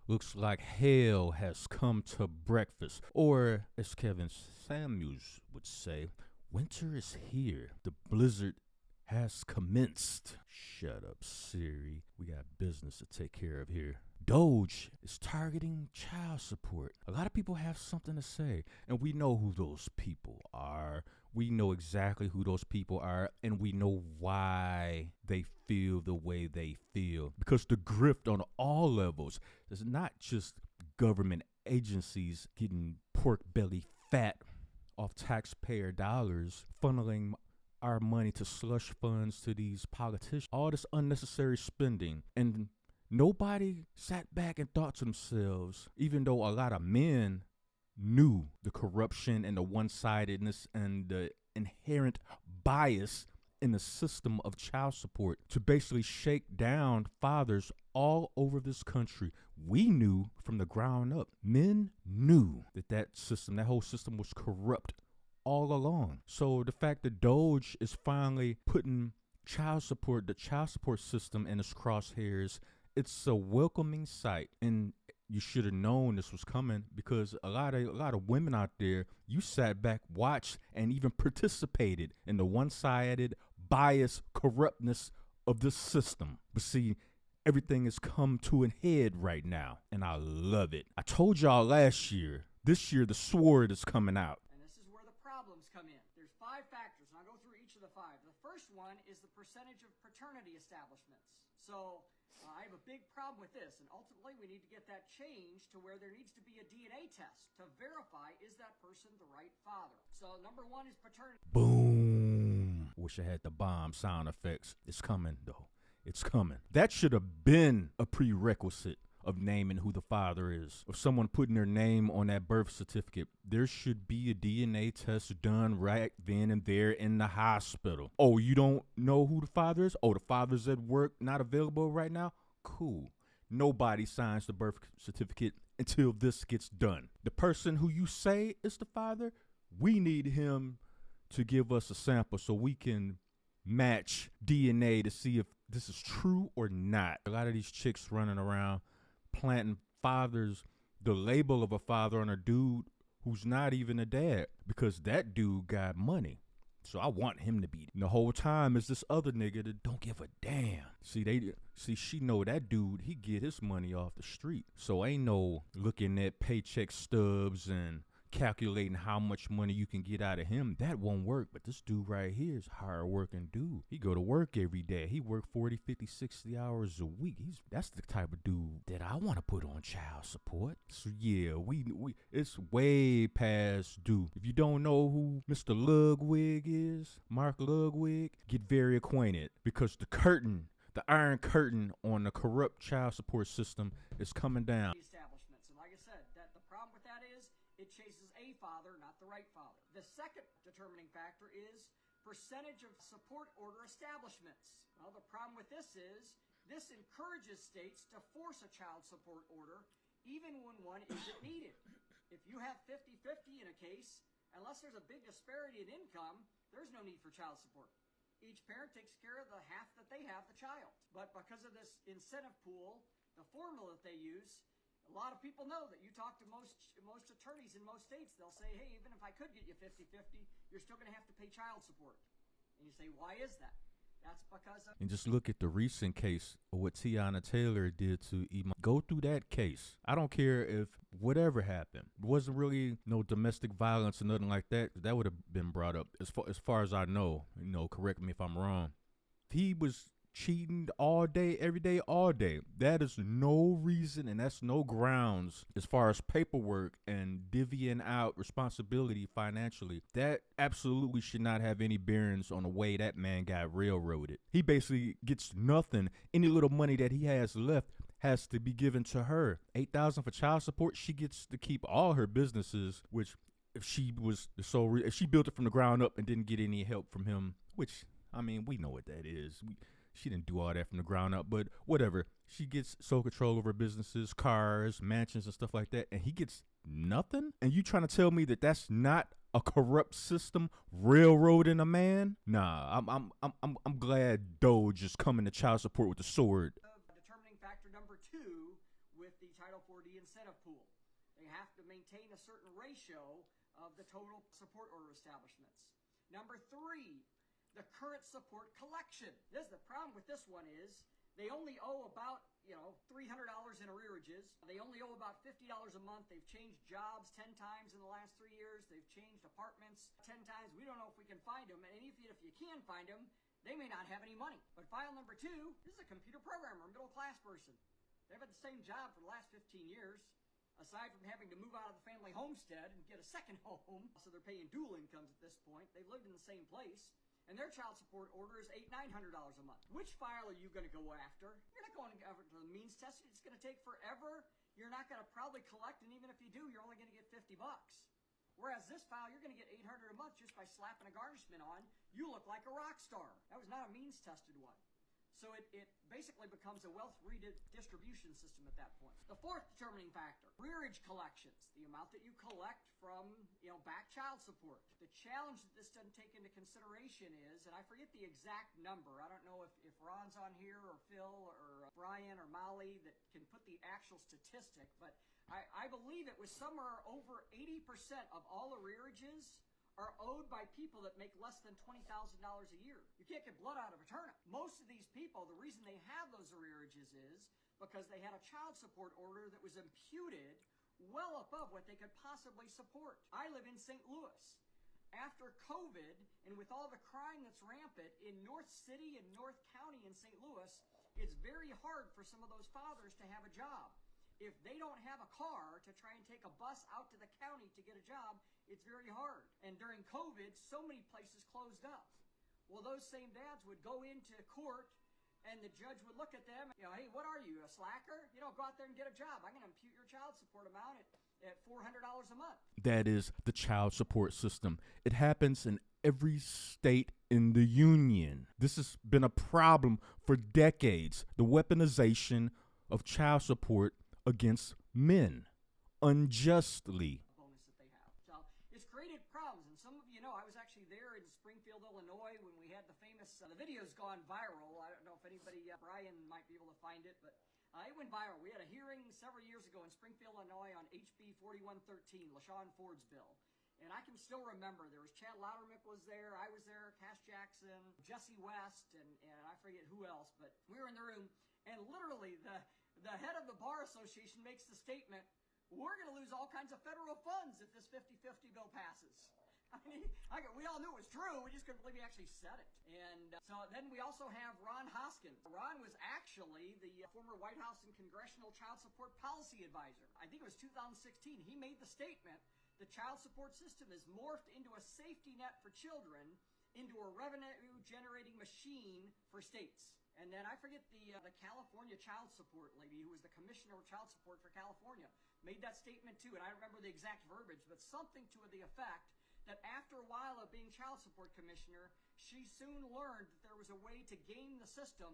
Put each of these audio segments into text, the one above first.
Looks like hell has come to breakfast. Or, as Kevin Samuels would say, winter is here. The blizzard has commenced. Shut up, Siri. We got business to take care of here. DOGE is targeting child support. A lot of people have something to say, and we know who those people are. We know exactly who those people are, and we know why they feel the way they feel. Because the grift on all levels is not just government agencies getting pork belly fat off taxpayer dollars, funneling our money to slush funds to these politicians, all this unnecessary spending. And nobody sat back and thought to themselves, even though a lot of men knew the corruption and the one-sidedness and the inherent bias in the system of child support, to basically shake down fathers all over this country. We knew from the ground up. Men knew that system, that whole system was corrupt all along. So the fact that DOGE is finally putting the child support system in its crosshairs, it's a welcoming sight. And you should have known this was coming, because a lot of women out there, you sat back, watched, and even participated in the one-sided, biased corruptness of this system. But see, everything has come to a head right now, and I love it. I told y'all last year, this year the sword is coming out. Problems come in. There's 5 factors, and I'll go through each of the 5. The first one is the percentage of paternity establishments. So I have a big problem with this, and ultimately we need to get that changed to where there needs to be a DNA test to verify, is that person the right father. So number 1 is paternity. Boom. Wish I had the bomb sound effects. It's coming, though. It's coming. That should have been a prerequisite of naming who the father is, of someone putting their name on that birth certificate. There should be a DNA test done right then and there in the hospital. Oh, you don't know who the father is? Oh, the father's at work, not available right now? Cool. Nobody signs the birth certificate until this gets done. The person who you say is the father, we need him to give us a sample so we can match DNA to see if this is true or not. A lot of these chicks running around planting the label of a father on a dude who's not even a dad, because that dude got money. So I want him to be. And the whole time is this other nigga that don't give a damn. She know that dude, he get his money off the street. So ain't no looking at paycheck stubs and calculating how much money you can get out of him. That won't work. But this dude right here is a hard working dude. He go to work every day. He work 40, 50, 60 hours a week. That's the type of dude that I want to put on child support. So yeah, it's way past due. If you don't know who Mr. Ludwig is, Mark Ludwig, get very acquainted, because the iron curtain on the corrupt child support system is coming down. Establishments. And like I said, the problem with that is it chases a father, not the right father. The second determining factor is percentage of support order establishments. Well, the problem with this is this encourages states to force a child support order even when one isn't needed. If you have 50-50 in a case, unless there's a big disparity in income, there's no need for child support. Each parent takes care of the half that they have the child. But because of this incentive pool, the formula that they use, a lot of people know that you talk to most attorneys in most states, they'll say, hey, even if I could get you 50-50, you're still going to have to pay child support. And you say, why is that? That's because of... And just look at the recent case of what Tiana Taylor did to Iman. Go through that case. I don't care if whatever happened. It wasn't really no domestic violence or nothing like that. That would have been brought up. As far as I know, correct me if I'm wrong. If he was cheating all day, every day, all day, that is no reason, and that's no grounds as far as paperwork and divvying out responsibility financially. That absolutely should not have any bearings on the way that man got railroaded. He basically gets nothing. Any little money that he has left has to be given to her. $8,000 for child support. She gets to keep all her businesses, which if she was if she built it from the ground up and didn't get any help from him, which, I mean, we know what that is. She didn't do all that from the ground up, but whatever. She gets sole control over businesses, cars, mansions, and stuff like that, and he gets nothing? And you trying to tell me that that's not a corrupt system railroading a man? Nah, I'm glad DOGE is coming to child support with the sword. Determining factor number 2 with the Title 504D incentive pool. They have to maintain a certain ratio of the total support order establishments. Number 3, the current support collection. The problem with this one is they only owe about, $300 in arrearages. They only owe about $50 a month. They've changed jobs 10 times in the last 3 years. They've changed apartments 10 times. We don't know if we can find them. And even if you can find them, they may not have any money. But file number 2, this is a computer programmer, a middle class person. They've had the same job for the last 15 years. Aside from having to move out of the family homestead and get a second home, so they're paying dual incomes at this point. They've lived in the same place, and their child support order is $800-900 a month. Which file are you going to go after? You're not going after the means test. It's going to take forever. You're not going to probably collect, and even if you do, you're only going to get $50. Whereas this file, you're going to get $800 a month just by slapping a garnishment on. You look like a rock star. That was not a means tested one. So it basically becomes a wealth redistribution system at that point. The 4th determining factor, rearage collections, the amount that you collect from, back child support. The challenge that this doesn't take into consideration is, and I forget the exact number, I don't know if Ron's on here or Phil or Brian or Molly that can put the actual statistic, but I believe it was somewhere over 80% of all arrearages are owed by people that make less than $20,000 a year. You can't get blood out of a turnip. Most of these people, the reason they have those arrearages is because they had a child support order that was imputed well above what they could possibly support. I live in St. Louis. After COVID, and with all the crime that's rampant in North City and North County in St. Louis, it's very hard for some of those fathers to have a job. If they don't have a car to try and take a bus out to the county to get a job, it's very hard. And during COVID, so many places closed up. Well, those same dads would go into court and the judge would look at them, hey, what are you, a slacker? Go out there and get a job. I'm going to impute your child support amount at $400 a month. That is the child support system. It happens in every state in the union. This has been a problem for decades. The weaponization of child support against men unjustly. Bonus that they have. So it's created problems, and some of you know I was actually there in Springfield, Illinois when we had the famous, the video's gone viral. I don't know if anybody, Brian might be able to find it, but it went viral. We had a hearing several years ago in Springfield, Illinois on HB 4113, LaShawn Ford's bill. And I can still remember, there was Chad Loudermilk was there, I was there, Cass Jackson, Jesse West, and I forget who else, but we were in the room, and literally the head of the Bar Association makes the statement, we're going to lose all kinds of federal funds if this 50-50 bill passes. I mean, we all knew it was true. We just couldn't believe he actually said it. And so then we also have Ron Hoskins. Ron was actually the former White House and Congressional Child Support Policy Advisor. I think it was 2016. He made the statement, the child support system is morphed into a safety net for children, into a revenue-generating machine for states. And then I forget the California child support lady who was the commissioner of child support for California made that statement too, and I don't remember the exact verbiage, but something to the effect that after a while of being child support commissioner, she soon learned that there was a way to game the system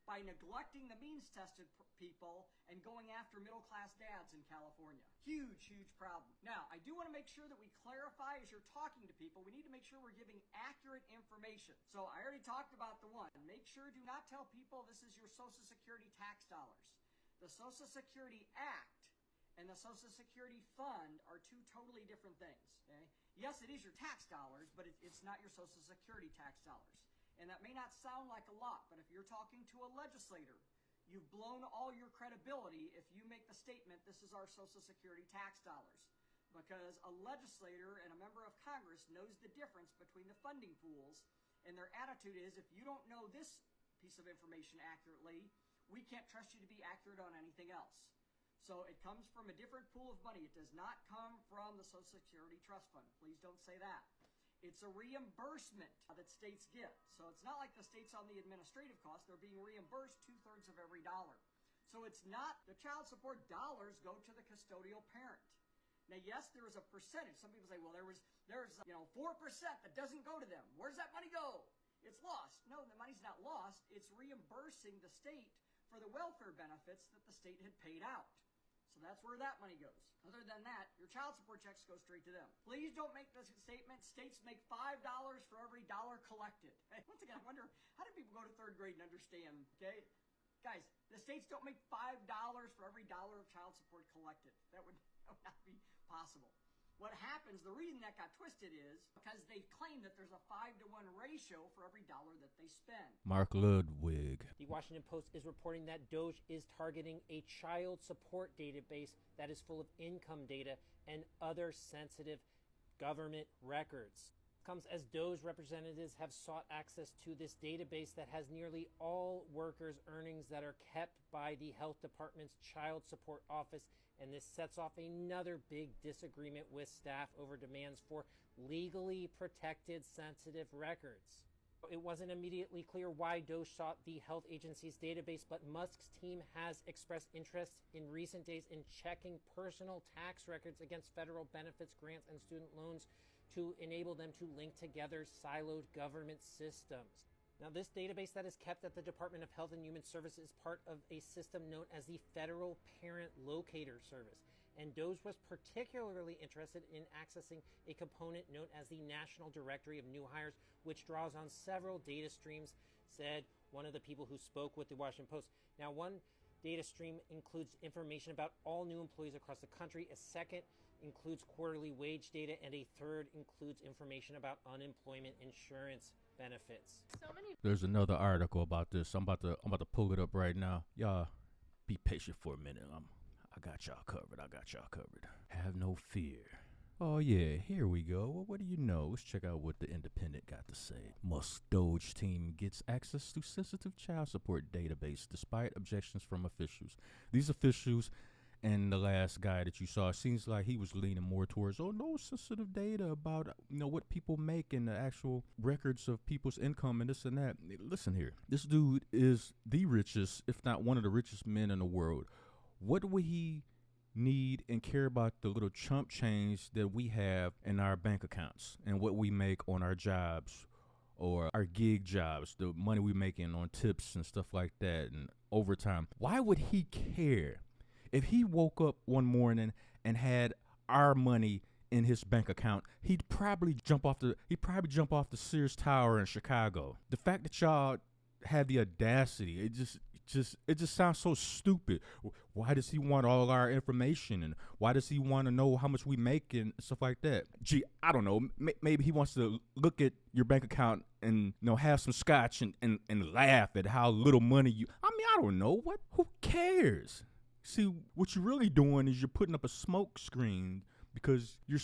by neglecting the means-tested people and going after middle-class dads in California. Huge, huge problem. Now, I do want to make sure that we clarify as you're talking to people, we need to make sure we're giving accurate information. So I already talked about the one. Make sure do not tell people this is your Social Security tax dollars. The Social Security Act and the Social Security Fund are two totally different things, okay? Yes, it is your tax dollars, but it's not your Social Security tax dollars. And that may not sound like a lot, but if you're talking to a legislator, you've blown all your credibility if you make the statement, this is our Social Security tax dollars. Because a legislator and a member of Congress knows the difference between the funding pools, and their attitude is, if you don't know this piece of information accurately, we can't trust you to be accurate on anything else. So it comes from a different pool of money. It does not come from the Social Security Trust Fund. Please don't say that. It's a reimbursement that states get. So it's not like the states on the administrative cost. They're being reimbursed 2/3 of every dollar. So it's not, the child support dollars go to the custodial parent. Now, yes, there is a percentage. Some people say, well, there's 4% that doesn't go to them. Where does that money go? It's lost. No, the money's not lost. It's reimbursing the state for the welfare benefits that the state had paid out. So that's where that money goes. Other than that, your child support checks go straight to them. Please don't make this statement, states make $5 for every dollar collected. Once again, I wonder, how do people go to 3rd grade and understand, okay? Guys, the states don't make $5 for every dollar of child support collected. That would not be possible. What happens, the reason that got twisted is because they claim that there's a 5-to-1 ratio for every dollar that they spend. Mark Ludwig. The Washington Post is reporting that DOGE is targeting a child support database that is full of income data and other sensitive government records. Comes as DOGE representatives have sought access to this database that has nearly all workers' earnings that are kept by the Health Department's Child Support Office, and this sets off another big disagreement with staff over demands for legally protected sensitive records. It wasn't immediately clear why DOGE sought the health agency's database, but Musk's team has expressed interest in recent days in checking personal tax records against federal benefits, grants, and student loans to enable them to link together siloed government systems. Now, this database that is kept at the Department of Health and Human Services is part of a system known as the Federal Parent Locator Service. And DOGE was particularly interested in accessing a component known as the National Directory of New Hires, which draws on several data streams, said one of the people who spoke with the Washington Post. Now, one data stream includes information about all new employees across the country. A second includes quarterly wage data, and a third includes information about unemployment insurance benefits. There's another article about this. I'm about to pull it up right now. Y'all be patient for a minute. I got y'all covered. Have no fear. Oh yeah, here we go. Well, what do you know? Let's check out what the Independent got to say. Musk DOGE team gets access to sensitive child support database despite objections from officials. These officials and the last guy that you saw, seems like he was leaning more towards, no sensitive data about, what people make and the actual records of people's income and this and that. Listen here. This dude is the richest, if not one of the richest men in the world. What would he need and care about the little chump change that we have in our bank accounts and what we make on our jobs or our gig jobs, the money we making on tips and stuff like that and overtime? Why would he care? If he woke up one morning and had our money in his bank account, he'd probably jump off the Sears Tower in Chicago. The fact that y'all had the audacity, it just sounds so stupid. Why does he want all our information, and why does he want to know how much we make and stuff like that? Gee, I don't know. Maybe he wants to look at your bank account and have some scotch and laugh at how little money you. I don't know. What? Who cares? See, what you're really doing is you're putting up a smoke screen because you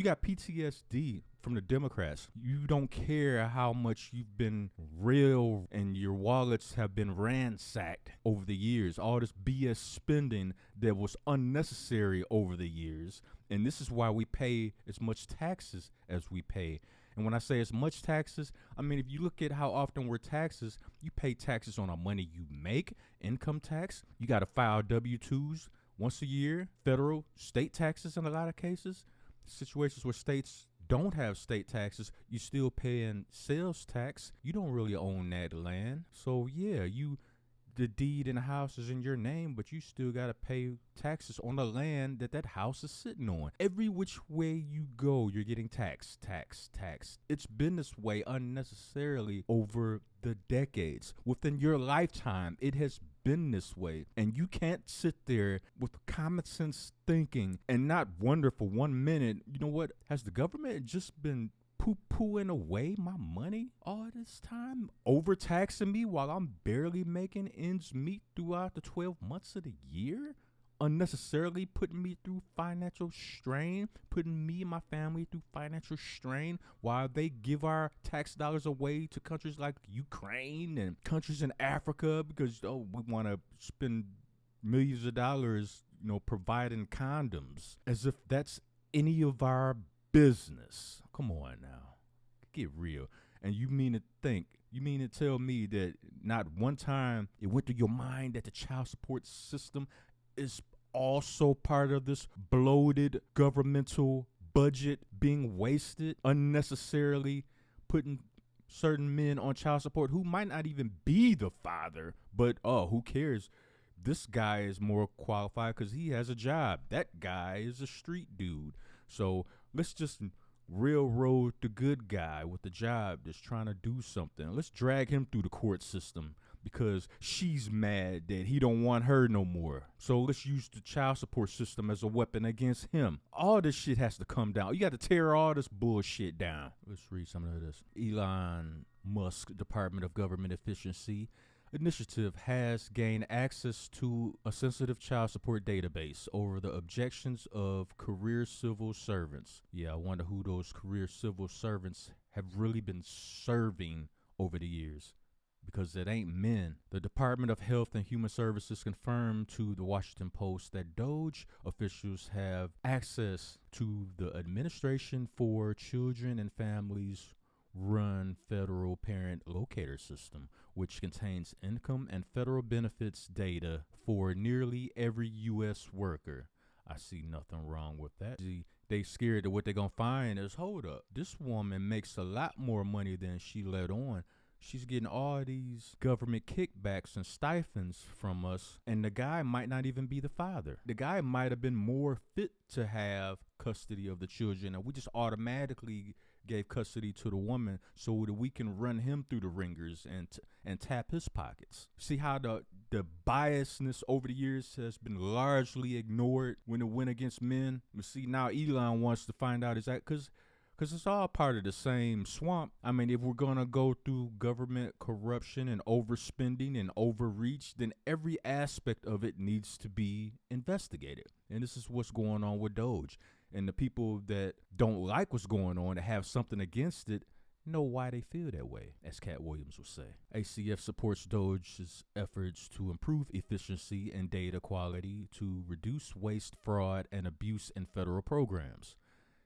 got PTSD from the Democrats. You don't care how much you've been real and your wallets have been ransacked over the years. All this BS spending that was unnecessary over the years. And this is why we pay as much taxes as we pay. And when I say as much taxes, I mean, if you look at how often we're taxes, you pay taxes on the money you make, income tax. You got to file W-2s once a year, federal, state taxes in a lot of cases. Situations where states don't have state taxes, you still paying sales tax. You don't really own that land. So yeah, the deed in the house is in your name, but you still got to pay taxes on the land that house is sitting on. Every which way you go, you're getting taxed. It's been this way unnecessarily over the decades. Within your lifetime, it has been this way. And you can't sit there with common sense thinking and not wonder for 1 minute, what? Has the government just been poo-pooing away my money all this time, overtaxing me while I'm barely making ends meet throughout the 12 months of the year, unnecessarily putting me through financial strain, putting me and my family through financial strain while they give our tax dollars away to countries like Ukraine and countries in Africa because we want to spend millions of dollars, providing condoms, as if that's any of our business. Come on now, get real. And you mean to tell me that not one time it went through your mind that the child support system is also part of this bloated governmental budget being wasted, unnecessarily putting certain men on child support who might not even be the father, but who cares? This guy is more qualified because he has a job. That guy is a street dude. So let's just railroad the good guy with the job that's trying to do something. Let's drag him through the court system because she's mad that he don't want her no more. So let's use the child support system as a weapon against him. All this shit has to come down. You got to tear all this bullshit down. Let's read some of this. Elon Musk Department of Government Efficiency Initiative has gained access to a sensitive child support database over the objections of career civil servants. Yeah, I wonder who those career civil servants have really been serving over the years, because it ain't men. The Department of Health and Human Services confirmed to the Washington Post that DOGE officials have access to the Administration for Children and Families run federal parent locator system, which contains income and federal benefits data for nearly every U.S. worker. I see nothing wrong with that. They scared that what they're going to find is, hold up, this woman makes a lot more money than she let on. She's getting all these government kickbacks and stipends from us, and the guy might not even be the father. The guy might have been more fit to have custody of the children, and we just automatically gave custody to the woman so that we can run him through the ringers and tap his pockets. See how the biasness over the years has been largely ignored when it went against men? But see, now Elon wants to find out, is that because it's all part of the same swamp. I mean, if we're going to go through government corruption and overspending and overreach, then every aspect of it needs to be investigated. And this is what's going on with DOGE. And the people that don't like what's going on, that have something against it, know why they feel that way, as Cat Williams would say. ACF supports DOGE's efforts to improve efficiency and data quality to reduce waste, fraud, and abuse in federal programs.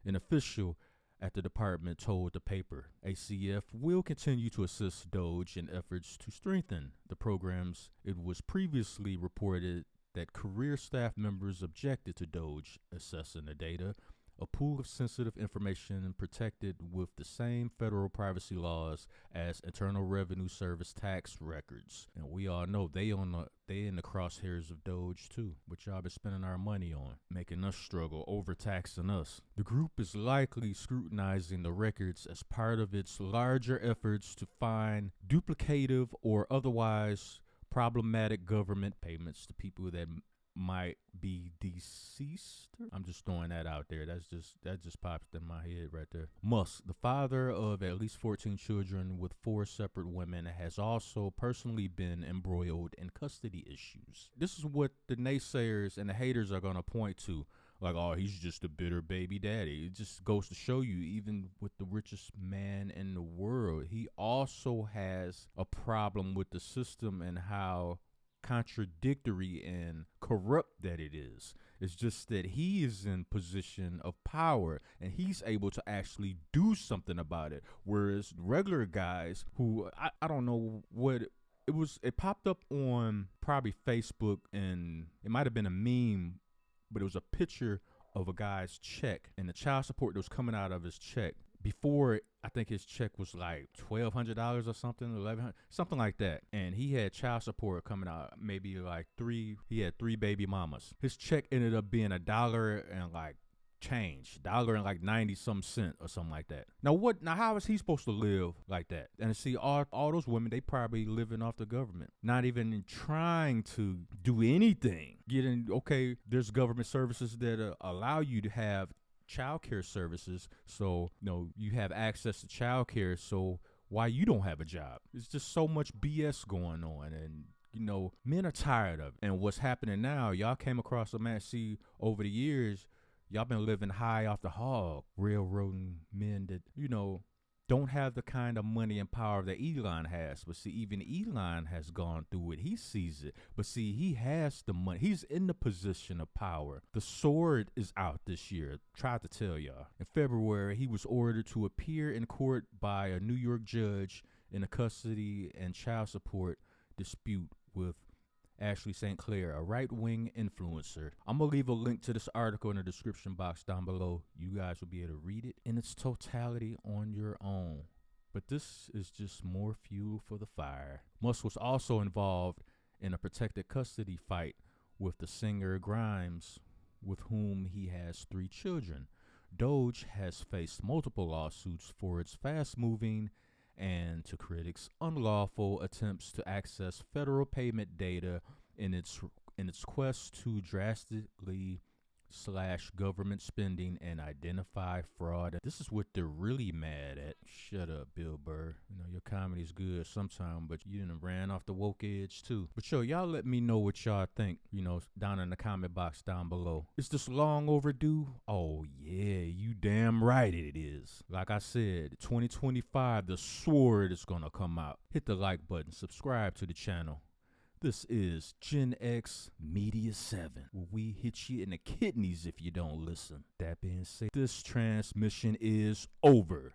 An official at the department told the paper, ACF will continue to assist DOGE in efforts to strengthen the programs. It was previously reported that career staff members objected to DOGE assessing the data, a pool of sensitive information protected with the same federal privacy laws as Internal Revenue Service tax records. And we all know they in the crosshairs of DOGE too, which y'all been spending our money on, making us struggle, overtaxing us. The group is likely scrutinizing the records as part of its larger efforts to find duplicative or otherwise problematic government payments to people that might be deceased. I'm just throwing that out there. That just popped in my head right there. Musk, the father of at least 14 children with 4 separate women, has also personally been embroiled in custody issues. This is what the naysayers and the haters are going to point to. Like, oh, he's just a bitter baby daddy. It just goes to show you, even with the richest man in the world, he also has a problem with the system and how contradictory and corrupt that it is. It's just that he is in position of power and he's able to actually do something about it. Whereas regular guys who, I don't know what it was, it popped up on probably Facebook, and it might have been a meme, but it was a picture of a guy's check and the child support that was coming out of his check. Before, I think his check was like $1,200 or something, $1,100, something like that. And he had child support coming out, maybe like he had 3 baby mamas. His check ended up being $1 and like change, $1 and like 90 some cent or something like that. Now how is he supposed to live like that? And see, all those women, they probably living off the government, not even trying to do anything. Okay, there's government services that allow you to have child care services, so you have access to child care, so why you don't have a job? It's just so much BS going on, and men are tired of it. And what's happening now, y'all came across a man, see, over the years, y'all been living high off the hog, railroading men that don't have the kind of money and power that Elon has. But see, even Elon has gone through it. He sees it. But see, he has the money. He's in the position of power. The sword is out this year. Tried to tell y'all. In February, he was ordered to appear in court by a New York judge in a custody and child support dispute with Ashley St. Clair, a right-wing influencer. I'm going to leave a link to this article in the description box down below. You guys will be able to read it in its totality on your own. But this is just more fuel for the fire. Musk was also involved in a protected custody fight with the singer Grimes, with whom he has 3 children. DOGE has faced multiple lawsuits for its fast-moving and to critics, unlawful attempts to access federal payment data in its quest to drastically slash government spending and identify fraud. This is what they're really mad at. Shut up, Bill Burr. You know, your comedy's good sometime, but you done ran off the woke edge too. But yo, y'all let me know what y'all think, you know, down in the comment box down below. Is this long overdue? Oh yeah, you damn right it is. Like I said, 2025, the sword is gonna come out. Hit the like button, subscribe to the channel. This is Gen X Media 7, where we hit you in the kidneys if you don't listen. That being said, this transmission is over.